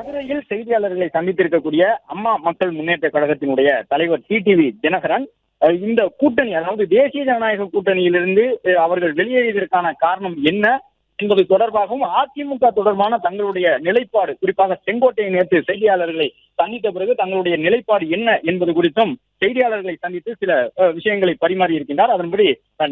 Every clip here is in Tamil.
மதுரையில் செய்தியாளர்களை சந்தித்திருக்கக்கூடிய அம்மா மக்கள் முன்னேற்ற கழகத்தினுடைய தலைவர் டிடிவி தினகரன் இந்த கூட்டணி, அதாவது தேசிய ஜனநாயக கூட்டணியிலிருந்து அவர்கள் வெளியேறியதற்கான காரணம் என்ன என்பது தொடர்பாகவும் அதிமுக தொடர்பான தங்களுடைய நிலைப்பாடு, குறிப்பாக செங்கோட்டையை நேற்று செய்தியாளர்களை சந்தித்த பிறகு தங்களுடைய நிலைப்பாடு என்ன என்பது குறித்தும் செய்தியாளர்களை சந்தித்து சில விஷயங்களை பரிமாறி இருக்கின்றார். அதன்படி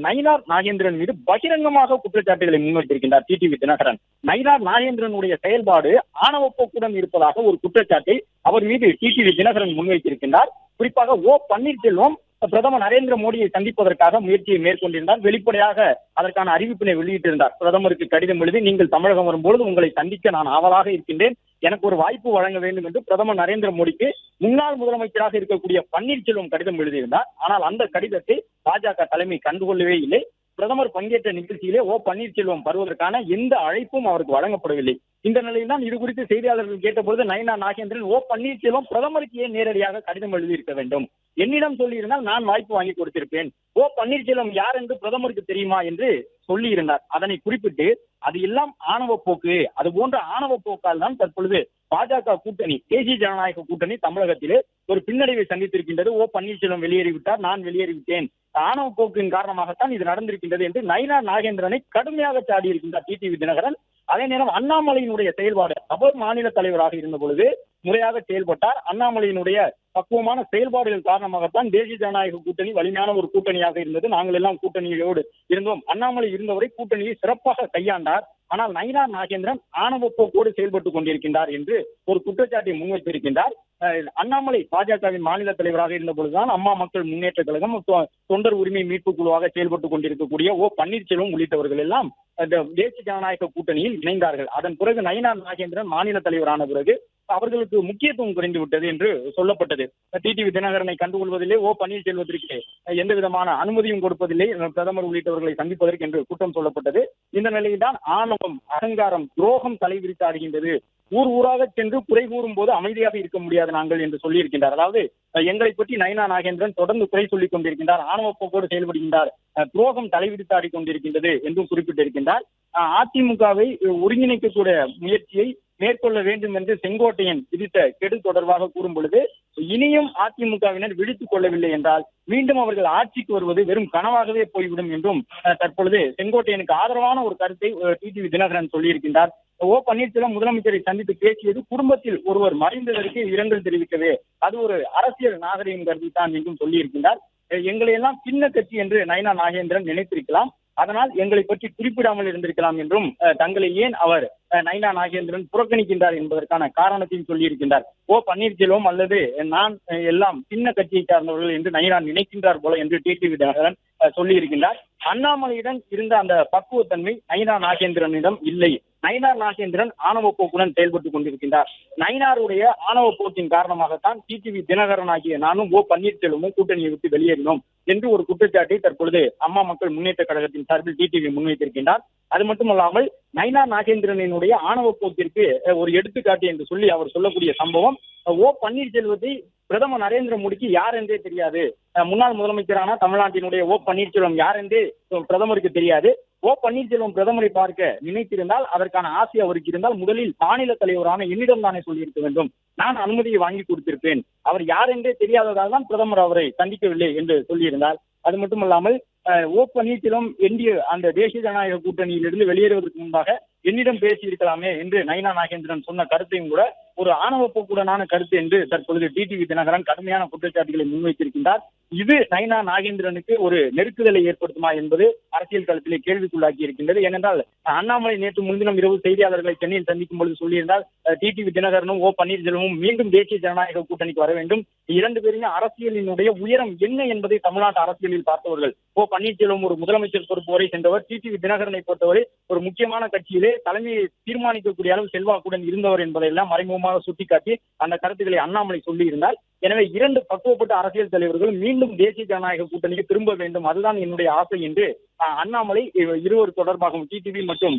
நயினார் நாகேந்திரன் மீது பகிரங்கமாக குற்றச்சாட்டுகளை முன்வைத்திருக்கின்றார் டிடிவி தினகரன். நயினார் நாகேந்திரனுடைய செயல்பாடு ஆணவ போக்குடன் இருப்பதாக ஒரு குற்றச்சாட்டை அவர் மீது டிடிவி தினகரன் முன்வைத்திருக்கின்றார். குறிப்பாக பன்னீர்செல்வம் பிரதமர் நரேந்திர மோடியை சந்திப்பதற்காக முயற்சியை மேற்கொண்டிருந்தார். வெளிப்படையாக அதற்கான அறிவிப்பினை வெளியிட்டிருந்தார். பிரதமருக்கு கடிதம் எழுதி, நீங்கள் தமிழகம் வரும்போது உங்களை சந்திக்க நான் ஆவலாக இருக்கின்றேன், எனக்கு ஒரு வாய்ப்பு வழங்க வேண்டும் என்று பிரதமர் நரேந்திர மோடிக்கு முன்னாள் முதலமைச்சராக இருக்கக்கூடிய பன்னீர்செல்வம் கடிதம் எழுதியிருந்தார். ஆனால் அந்த கடிதத்தை பாஜக தலைமை கண்டுகொள்ளவே இல்லை. பிரதமர் பங்கேற்ற நிகழ்ச்சியிலே பன்னீர்செல்வம் வருவதற்கான எந்த அழைப்பும் அவருக்கு வழங்கப்படவில்லை. இந்த நிலையில் தான் இது குறித்து செய்தியாளர்கள் கேட்டபொழுது நயினார் நாகேந்திரன் பன்னீர்செல்வம் பிரதமருக்கு ஏன் நேரடியாக கடிதம் எழுதியிருக்க வேண்டும், என்னிடம் சொல்லியிருந்தால் நான் வாய்ப்பு வாங்கி கொடுத்திருப்பேன், பன்னீர்செல்வம் யார் என்று பிரதமருக்கு தெரியுமா என்று சொல்லியிருந்தார். அதனை குறிப்பிட்டு அது எல்லாம் ஆணவ போக்கு, அது போன்ற ஆணவ போக்கால் தான் தற்பொழுது பாஜக கூட்டணி, தேசிய ஜனநாயக கூட்டணி தமிழகத்திலே ஒரு பின்னடைவை சந்தித்திருக்கின்றது. பன்னீர்செல்வம் வெளியேறிவிட்டார், நான் வெளியேறிவிட்டேன், ஆணவ போக்கின் காரணமாகத்தான் இது நடந்திருக்கின்றது என்று நயினார் நாகேந்திரனை கடுமையாக சாடி இருக்கின்றார் டிடிவி தினகரன். அதே நேரம் அண்ணாமலையினுடைய செயல்பாடு, அவர் மாநில தலைவராக இருந்த பொழுது முறையாக செயல்பட்டார். அண்ணாமலையினுடைய பக்குவமான செயல்பாடுகள் காரணமாகத்தான் தேசிய ஜனநாயக கூட்டணி வலிமையான ஒரு கூட்டணியாக இருந்தது. நாங்கள் எல்லாம் கூட்டணியோடு இருந்தோம். அண்ணாமலை இருந்தவரை கூட்டணியை சிறப்பாக கையாண்டார். ஆனால் நயினார் நாகேந்திரன் ஆணவ போக்கோடு செயல்பட்டுக் கொண்டிருக்கின்றார் என்று ஒரு குற்றச்சாட்டை முன்வைத்திருக்கின்றார். அண்ணாமலை பாஜகவின் மாநில தலைவராக இருந்த பொழுதுதான் அம்மா மக்கள் முன்னேற்ற கழகம் தொண்டர் உரிமை மீட்பு குழுவாக செயல்பட்டுக் கொண்டிருக்கக்கூடிய பன்னீர்செல்வம் உள்ளிட்டவர்கள் எல்லாம் தேசிய ஜனநாயக கூட்டணியில் இணைந்தார்கள். அதன் பிறகு நயினார் நாகேந்திரன் மாநில தலைவரான பிறகு அவர்களுக்கு முக்கியத்துவம் குறைந்து விட்டது என்று சொல்லப்பட்டது. டிடிவி தினகரனை கண்டுகொள்வதில்லை, பன்னீர்செல்வத்திற்கு எந்த விதமான அனுமதியும் கொடுப்பதில்லை பிரதமர் உள்ளிட்டவர்களை சந்திப்பதற்கு என்று குற்றம் சொல்லப்பட்டது. இந்த நிலையில்தான் ஆணவம், அகங்காரம், துரோகம் தலைவிரித்தாடுகின்றது. ஊர் ஊராக சென்று குறை கூறும் போது அமைதியாக இருக்க முடியாது நாங்கள் என்று சொல்லியிருக்கின்றார். அதாவது எங்களை பற்றி நயினார் நாகேந்திரன் தொடர்ந்து குறை சொல்லிக் கொண்டிருக்கின்றார், ஆணவ போக்கோடு செயல்படுகின்றார், துரோகம் தலைவிரித்தாடி கொண்டிருக்கின்றது என்றும் குறிப்பிட்டிருக்கின்றார். அதிமுகவை ஒருங்கிணைக்கக்கூடிய முயற்சியை மேற்கொள்ள வேண்டும் என்று செங்கோட்டையன் விதித்த கெடு தொடர்பாக கூறும் பொழுது, இனியும் அதிமுகவினர் விழித்துக் கொள்ளவில்லை என்றால் மீண்டும் அவர்கள் ஆட்சிக்கு வருவது வெறும் கனவாகவே போய்விடும் என்றும் தற்பொழுது செங்கோட்டையனுக்கு ஆதரவான ஒரு கருத்தை டிடிவி தினகரன் சொல்லியிருக்கின்றார். பன்னீர்செல்வம் முதலமைச்சரை சந்தித்து பேசியது குடும்பத்தில் ஒருவர் மறைந்ததற்கு இரங்கல் தெரிவிக்கவே, அது ஒரு அரசியல் நாகரிகம் கருதித்தான் என்றும் சொல்லியிருக்கின்றார். எங்களை எல்லாம் சின்ன கட்சி என்று நயினார் நாகேந்திரன் நினைத்திருக்கலாம், அதனால் எங்களை பற்றி குறிப்பிடாமல் இருந்திருக்கலாம் என்றும் தங்களை ஏன் அவர் நயினார் நாகேந்திரன் புறக்கணிக்கின்றார் என்பதற்கான காரணத்தையும் சொல்லியிருக்கின்றார். பன்னீர்செல்வம் அல்லது நான் எல்லாம் சின்ன கட்சியை சார்ந்தவர்கள் என்று நயினார் நினைக்கின்றார் போல என்று டிடிவி தினகரன் சொல்லியிருக்கின்றார். அண்ணாமலையிடம் இருந்த அந்த பக்குவத்தன்மை நயினார் நாகேந்திரனிடம் இல்லை. நயினார் நாகேந்திரன் ஆணவ போக்குடன் செயல்பட்டுக் கொண்டிருக்கின்றார். நயினாருடைய ஆணவ போக்கின் காரணமாகத்தான் டிடிவி தினகரன் ஆகிய நானும் பன்னீர்செல்வமும் கூட்டணியை விட்டு வெளியேறினோம் என்று ஒரு குற்றச்சாட்டை தற்பொழுது அம்மா மக்கள் முன்னேற்ற கழகத்தின் சார்பில் டிடிவி முன்வைத்திருக்கின்றார். அது மட்டுமல்லாமல் நயினார் நாகேந்திரனுடைய ஆணவ போக்கிற்கு ஒரு எடுத்துக்காட்டு என்று சொல்லி அவர் சொல்லக்கூடிய சம்பவம், பன்னீர்செல்வத்தை பிரதமர் நரேந்திர மோடிக்கு யார் என்றே தெரியாது. முன்னாள் முதலமைச்சரான தமிழ்நாட்டினுடைய பன்னீர்செல்வம் யார் என்றே பிரதமருக்கு தெரியாது. பன்னீர்செல்வம் பிரதமரை பார்க்க நினைத்திருந்தால், அதற்கான ஆசை அவருக்கு இருந்தால் முதலில் மாநில தலைவரான என்னிடம் தானே சொல்லியிருக்க வேண்டும், நான் அனுமதியை வாங்கி கொடுத்திருப்பேன். அவர் யார் என்றே தெரியாததால் தான் பிரதமர் அவரை சந்திக்கவில்லை என்று சொல்லியிருந்தார். அது மட்டுமல்லாமல் பன்னீர்செல்வம் அந்த தேசிய ஜனநாயக கூட்டணியிலிருந்து வெளியேறுவதற்கு முன்பாக என்னிடம் பேசியிருக்கலாமே என்று நயினார் நாகேந்திரன் சொன்ன கருத்தையும் கூட ஒரு ஆணவ போக்குடனான கருத்து என்று தற்பொழுது டிடிவி தினகரன் கடுமையான குற்றச்சாட்டுகளை முன்வைத்திருக்கின்றார். இது நயினார் நாகேந்திரனுக்கு ஒரு நெருக்குதலை ஏற்படுத்துமா என்பது அரசியல் களத்திலே கேள்விக்குள்ளாக்கி இருக்கின்றது. ஏனென்றால் அண்ணாமலை நேற்று முன்தினம் இரவு செய்தியாளர்களை சென்னையில் சந்திக்கும் பொழுது சொல்லியிருந்தால், டிடிவி தினகரனும் பன்னீர்செல்வமும் மீண்டும் தேசிய ஜனநாயக கூட்டணிக்கு வர வேண்டும், இரண்டு பேருமே அரசியலினுடைய உயரம் என்ன என்பதை தமிழ்நாட்டு அரசியலில் பார்த்தவர்கள். பன்னீர்செல்வம் ஒரு முதலமைச்சர் பொறுப்பு வரை சென்றவர், டிடிவி தினகரனை பொறுத்தவரை ஒரு முக்கியமான கட்சியிலே தலைமையை தீர்மானிக்கக்கூடிய அளவு செல்வாக்குடன் இருந்தவர் என்பதையெல்லாம் மறைமுகமாக சுட்டிக்காட்டி அந்த கருத்துக்களை அண்ணாமலை சொல்லியிருந்தால், எனவே இரண்டு பக்குவப்பட்ட அரசியல் தலைவர்கள் மீண்டும் தேசிய ஜனநாயக கூட்டணிக்கு திரும்ப வேண்டும், அதுதான் என்னுடைய ஆசை என்று அண்ணாமலை இருவர் தொடர்பாகவும் டிடிவி மற்றும்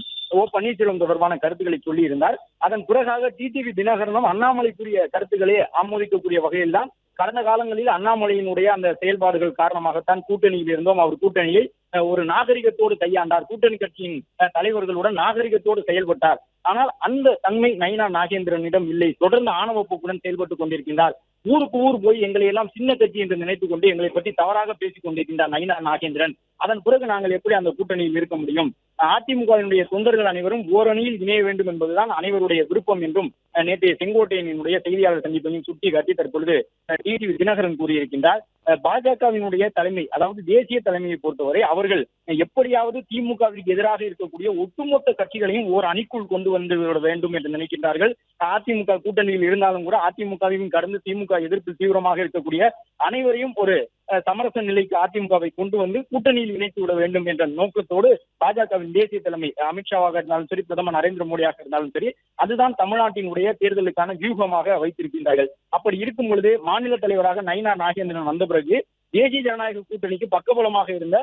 பன்னீர்செல்வம் தொடர்பான கருத்துக்களை சொல்லியிருந்தார். அதன் பிறகாக டிடிவி தினகரனும் அண்ணாமலைக்குரிய கருத்துக்களை ஆமோதிக்கக்கூடிய வகையில் தான் கடந்த காலங்களில் அண்ணாமலையினுடைய அந்த செயல்பாடுகள் காரணமாகத்தான் கூட்டணியில் இருந்தோம். அவர் கூட்டணியை ஒரு நாகரிகத்தோடு கையாண்டார். கூட்டணி கட்சியின் தலைவர்களுடன் நாகரிகத்தோடு செயல்பட்டார். ஆனால் அந்த தன்மை நயினா நாகேந்திரனிடம் இல்லை. தொடர்ந்து ஆணவ போக்குடன் செயல்பட்டுக் கொண்டிருக்கின்றார். ஊருக்கு ஊர் போய் எங்களை எல்லாம் சின்ன கட்சி என்று நினைத்துக் கொண்டு எங்களை பற்றி தவறாக பேசிக் கொண்டிருக்கின்றார் நயினா நாகேந்திரன். அதன் பிறகு நாங்கள் எப்படி அந்த கூட்டணியில் இருக்க முடியும்? அதிமுகவினுடைய தொண்டர்கள் அனைவரும் ஓரணியில் இணைய வேண்டும் என்பதுதான் அனைவருடைய விருப்பம் என்றும் நேற்றைய செங்கோட்டையனுடைய செய்தியாளர் சந்திப்பையும் சுட்டிக்காட்டி தற்பொழுது டிடிவி தினகரன் கூறியிருக்கின்றார். பாஜகவினுடைய தலைமை, அதாவது தேசிய தலைமையை பொறுத்தவரை அவர்கள் எப்படியாவது திமுகவிற்கு எதிராக இருக்கக்கூடிய ஒட்டுமொத்த கட்சிகளையும் ஓர் அணிக்குள் கொண்டு வந்து விட வேண்டும் என்று நினைக்கின்றார்கள். அதிமுக கூட்டணியில் இருந்தாலும் கூட அதிமுகவையும் கடந்து திமுக எதிர்ப்பு தீவிரமாக இருக்கக்கூடிய அனைவரையும் ஒரு சமரச நிலைக்கு அதிமுகவை கொண்டு வந்து கூட்டணியில் இணைத்து விட வேண்டும் என்ற நோக்கத்தோடு பாஜகவின் தேசிய தலைமை அமித்ஷாவாக இருந்தாலும் சரி, பிரதமர் நரேந்திர மோடியாக இருந்தாலும் சரி, அதுதான் தமிழ்நாட்டினுடைய தேர்தலுக்கான வியூகமாக வைத்திருக்கின்றார்கள். அப்படி இருக்கும் பொழுது மாநில தலைவராக நயினா நாகேந்திரன் வந்த பிறகு தேசிய ஜனநாயக கூட்டணிக்கு பக்கபலமாக இருந்த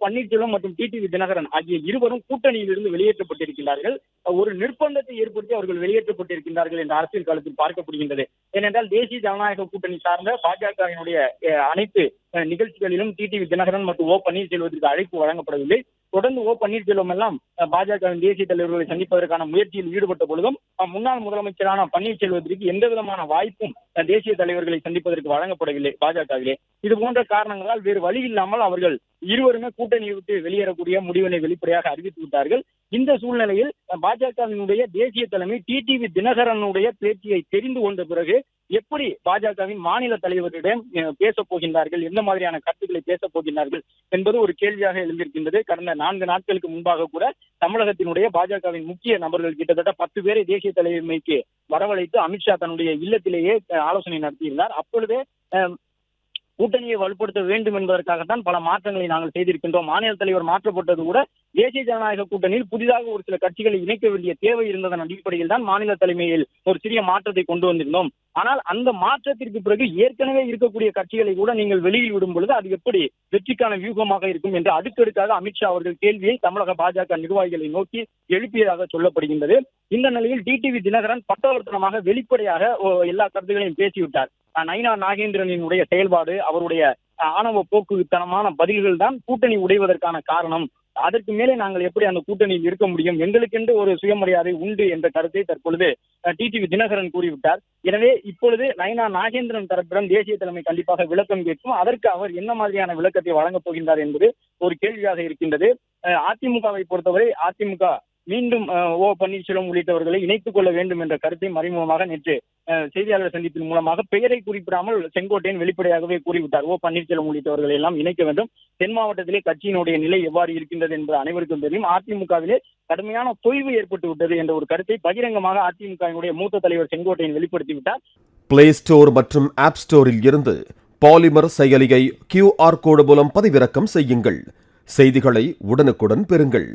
பன்னீர்செல்வம் மற்றும் டிடிவி தினகரன் ஆகிய இருவரும் கூட்டணியில் இருந்து வெளியேற்றப்பட்டிருக்கிறார்கள். ஒரு நிர்பந்தத்தை ஏற்படுத்தி அவர்கள் வெளியேற்றப்பட்டிருக்கின்றார்கள் என்ற அரசியல் களத்தில் பார்க்கப்படுகின்றது. ஏனென்றால் தேசிய ஜனநாயக கூட்டணி சார்ந்த பாஜகவினுடைய அனைத்து நிகழ்ச்சிகளிலும் டிடிவி தினகரன் மற்றும் பன்னீர்செல்வத்திற்கு அழைப்பு வழங்கப்படவில்லை. தொடர்ந்து பன்னீர்செல்வம் எல்லாம் பாஜகவின் தேசிய தலைவர்களை சந்திப்பதற்கான முயற்சியில் ஈடுபட்ட பொழுதும் முன்னாள் முதலமைச்சரான பன்னீர்செல்வத்திற்கு எந்த விதமான வாய்ப்பும் தேசிய தலைவர்களை சந்திப்பதற்கு வழங்கப்படவில்லை பாஜகவிலே. இது போன்ற காரணங்களால் வேறு வழி இல்லாமல் அவர்கள் இருவருமே கூட்டணியை விட்டு வெளியேறக்கூடிய முடிவினை வெளிப்படையாக அறிவித்து விட்டார்கள். இந்த சூழ்நிலையில் பாஜகவினுடைய தேசிய தலைமை டிடிவி தினகரனுடைய பேச்சியை தெரிந்து கொண்ட பிறகு எப்படி பாஜகவின் மாநில தலைவரிடம் பேசப் போகின்றார்கள், எந்த மாதிரியான கருத்துக்களை பேசப் போகின்றார்கள் என்பது ஒரு கேள்வியாக எழுந்திருக்கின்றது. கடந்த 4 நாட்களுக்கு முன்பாக கூட தமிழகத்தினுடைய பாஜகவின் முக்கிய நபர்கள் கிட்டத்தட்ட 10 பேரை தேசிய தலைமைக்கு வரவழைத்து அமித்ஷா தன்னுடைய இல்லத்திலேயே ஆலோசனை நடத்தியிருந்தார். அப்பொழுதே கூட்டணியை வலுப்படுத்த வேண்டும் என்பதற்காகத்தான் பல மாற்றங்களை நாங்கள் செய்திருக்கின்றோம். மாநில தலைவர் மாற்றப்பட்டது கூட தேசிய ஜனநாயக கூட்டணியில் புதிதாக ஒரு சில கட்சிகளை இணைக்க வேண்டிய தேவை இருந்ததன் அடிப்படையில் தான் மாநில தலைமையில் ஒரு சிறிய மாற்றத்தை கொண்டு வந்திருந்தோம். ஆனால் அந்த மாற்றத்திற்கு பிறகு ஏற்கனவே இருக்கக்கூடிய கட்சிகளை கூட நீங்கள் வெளியில் விடும் பொழுது அது எப்படி வெற்றிக்கான வியூகமாக இருக்கும் என்று அடுக்கடுக்காக அமித்ஷா அவர்கள் கேள்வியை தமிழக பாஜக நிர்வாகிகளை நோக்கி எழுப்பியதாக சொல்லப்படுகின்றது. இந்த நிலையில் டிடிவி தினகரன் பட்டவர்த்தனமாக வெளிப்படையாக எல்லா கருத்துக்களையும் பேசிவிட்டார். நயினா நாகேந்திரனினுடைய செயல்பாடு, அவருடைய ஆணவ போக்குத்தனமான பதில்கள் தான் கூட்டணி உடைவதற்கான காரணம். அதற்கு மேலே நாங்கள் எப்படி அந்த கூட்டணியில் இருக்க முடியும், எங்களுக்கென்று ஒரு சுயமரியாதை உண்டு என்ற கருத்தை தற்பொழுது டிடிவி தினகரன் கூறிவிட்டார். எனவே இப்பொழுது நயினா நாகேந்திரன் தரப்பிடம் தேசிய தலைமை கண்டிப்பாக விளக்கம் கேட்கும். அதற்கு அவர் என்ன மாதிரியான விளக்கத்தை வழங்கப் போகின்றார் என்பது ஒரு கேள்வியாக இருக்கின்றது. அதிமுகவை பொறுத்தவரை அதிமுக மீண்டும் பன்னீர்செல்வம் உள்ளிட்டவர்களை இணைத்துக் கொள்ள வேண்டும் என்ற கருத்தை மறைமுகமாக நேற்று செய்தியாளர் சந்திப்பின் மூலமாக பெயரை குறிப்பிடாமல் செங்கோட்டையன் வெளிப்படையாகவே கூறிவிட்டார். பன்னீர்செல்வம் உள்ளிட்டவர்களை எல்லாம் இணைக்க வேண்டும். தென் மாவட்டத்திலே கட்சியினுடைய நிலை எவ்வாறு இருக்கின்றது என்பது அனைவருக்கும் தெரியும். அதிமுகவிலே கடுமையான தொய்வு ஏற்பட்டு விட்டது என்ற ஒரு கருத்தை பகிரங்கமாக அதிமுகவினுடைய மூத்த தலைவர் செங்கோட்டையன் வெளிப்படுத்திவிட்டார். பிளே ஸ்டோர் மற்றும் ஆப் ஸ்டோரில் இருந்து பாலிமர் செயலியை QR கோடு மூலம் பதிவிறக்கம் செய்யுங்கள். செய்திகளை உடனுக்குடன் பெறுங்கள்.